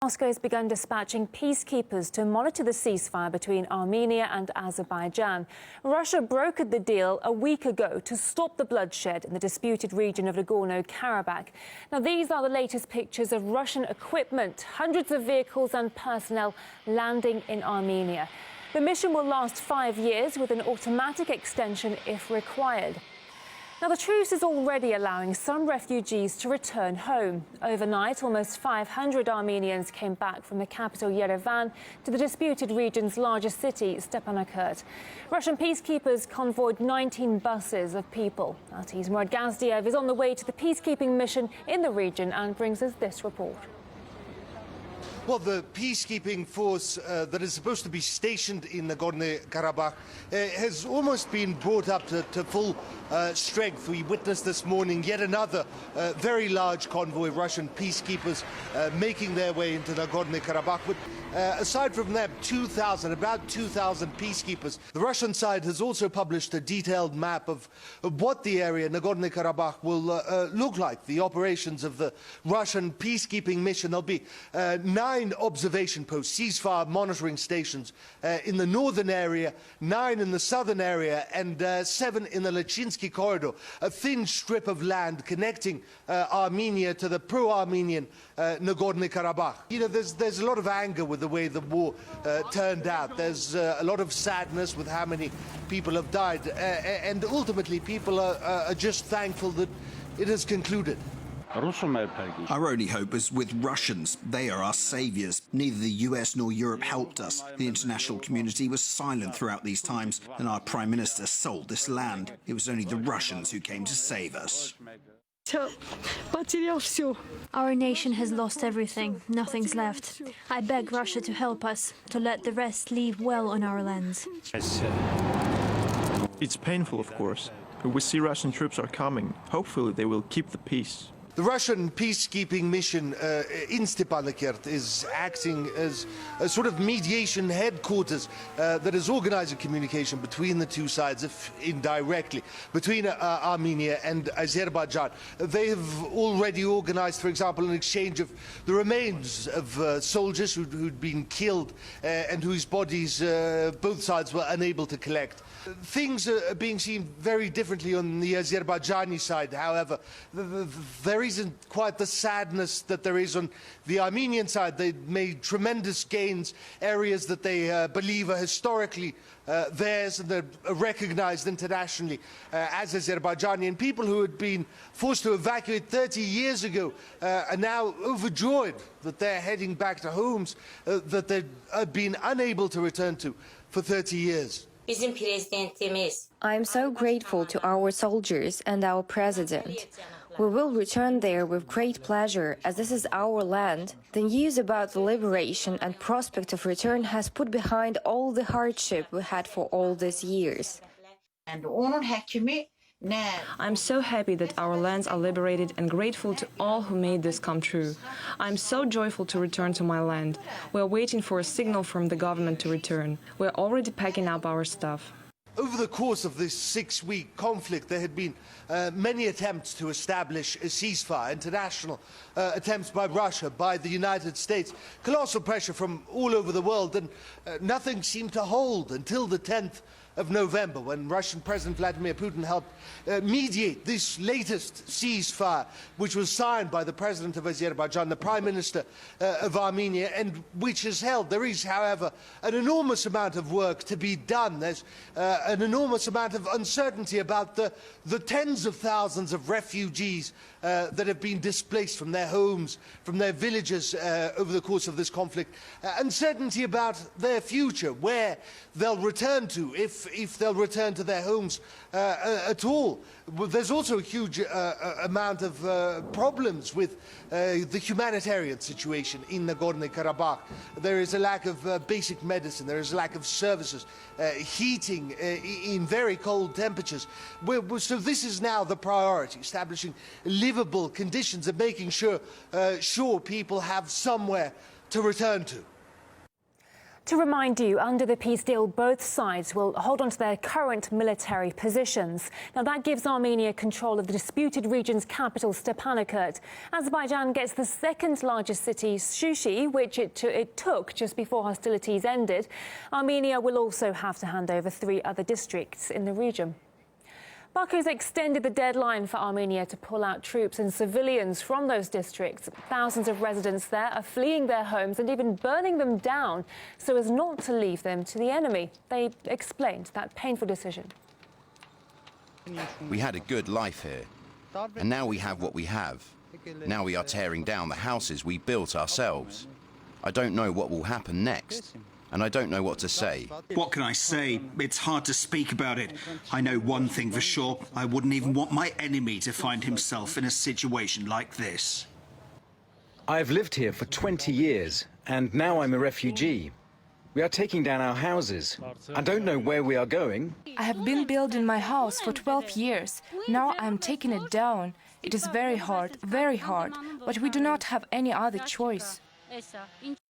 Moscow has begun dispatching peacekeepers to monitor the ceasefire between Armenia and Azerbaijan. Russia brokered the deal a week ago to stop the bloodshed in the disputed region of Nagorno-Karabakh. Now, these are the latest pictures of Russian equipment, hundreds of vehicles and personnel landing in Armenia. The mission will last 5 years with an automatic extension if required. Now, the truce is already allowing some refugees to return home. Overnight, almost 500 Armenians came back from the capital Yerevan to the disputed region's largest city, Stepanakert. Russian peacekeepers convoyed 19 buses of people. Our team's Murad Gazdiev is on the way to the peacekeeping mission in the region and brings us this report. Well, the peacekeeping force that is supposed to be stationed in Nagorno-Karabakh has almost been brought up to full strength. We witnessed this morning yet another very large convoy of Russian peacekeepers making their way into Nagorno-Karabakh. But aside from them, about 2,000 peacekeepers. The Russian side has also published a detailed map of what the area, Nagorno-Karabakh, will look like. The operations of the Russian peacekeeping mission. There'll be 9 observation posts, ceasefire monitoring stations in the northern area, 9 in the southern area, and 7 in the Lachinsky corridor, a thin strip of land connecting Armenia to the pro-Armenian Nagorno-Karabakh. You know, there's a lot of anger with the way the war turned out. There's a lot of sadness with how many people have died, and ultimately people are just thankful that it has concluded. Our only hope is with Russians. They are our saviors. Neither the US nor Europe helped us. The international community was silent throughout these times, and our Prime Minister sold this land. It was only the Russians who came to save us. Our nation has lost everything. Nothing's left. I beg Russia to help us, to let the rest live well on our lands. It's painful, of course, but we see Russian troops are coming. Hopefully they will keep the peace. The Russian peacekeeping mission in Stepanakert is acting as a sort of mediation headquarters that is organizing communication between the two sides, if indirectly, between Armenia and Azerbaijan. They have already organized, for example, an exchange of the remains of soldiers who'd been killed and whose bodies both sides were unable to collect. Things are being seen very differently on the Azerbaijani side, however. There isn't quite the sadness that there is on the Armenian side. They made tremendous gains, areas that they believe are historically theirs, and they're recognized internationally as Azerbaijani. And people who had been forced to evacuate 30 years ago are now overjoyed that they're heading back to homes that they've been unable to return to for 30 years. I am so grateful to our soldiers and our president. We will return there with great pleasure, as this is our land. The news about the liberation and prospect of return has put behind all the hardship we had for all these years. I'm so happy that our lands are liberated and grateful to all who made this come true. I'm so joyful to return to my land. We're waiting for a signal from the government to return. We're already packing up our stuff. Over the course of this 6-week conflict, there had been many attempts to establish a ceasefire, international attempts by Russia, by the United States, colossal pressure from all over the world, and nothing seemed to hold until the 10th of November, when Russian President Vladimir Putin helped mediate this latest ceasefire, which was signed by the President of Azerbaijan, the Prime Minister of Armenia, and which is held. There is, however, an enormous amount of work to be done. There's an enormous amount of uncertainty about the tens of thousands of refugees that have been displaced from their homes, from their villages over the course of this conflict. Uncertainty about their future, where they'll return to, if they'll return to their homes at all. There's also a huge amount of problems with the humanitarian situation in Nagorno-Karabakh. There is a lack of basic medicine, there is a lack of services, heating in very cold temperatures. So this is now the priority, establishing livable conditions and making sure people have somewhere to return to. To remind you, under the peace deal, both sides will hold on to their current military positions. Now, that gives Armenia control of the disputed region's capital, Stepanakert. Azerbaijan gets the second largest city, Shushi, which it took just before hostilities ended. Armenia will also have to hand over 3 other districts in the region. Baku's extended the deadline for Armenia to pull out troops and civilians from those districts. Thousands of residents there are fleeing their homes and even burning them down so as not to leave them to the enemy. They explained that painful decision. We had a good life here, and now we have what we have. Now we are tearing down the houses we built ourselves. I don't know what will happen next. And I don't know what to say. What can I say? It's hard to speak about it. I know one thing for sure. I wouldn't even want my enemy to find himself in a situation like this. I've lived here for 20 years, and now I'm a refugee. We are taking down our houses. I don't know where we are going. I have been building my house for 12 years. Now I'm taking it down. It is very hard, but we do not have any other choice.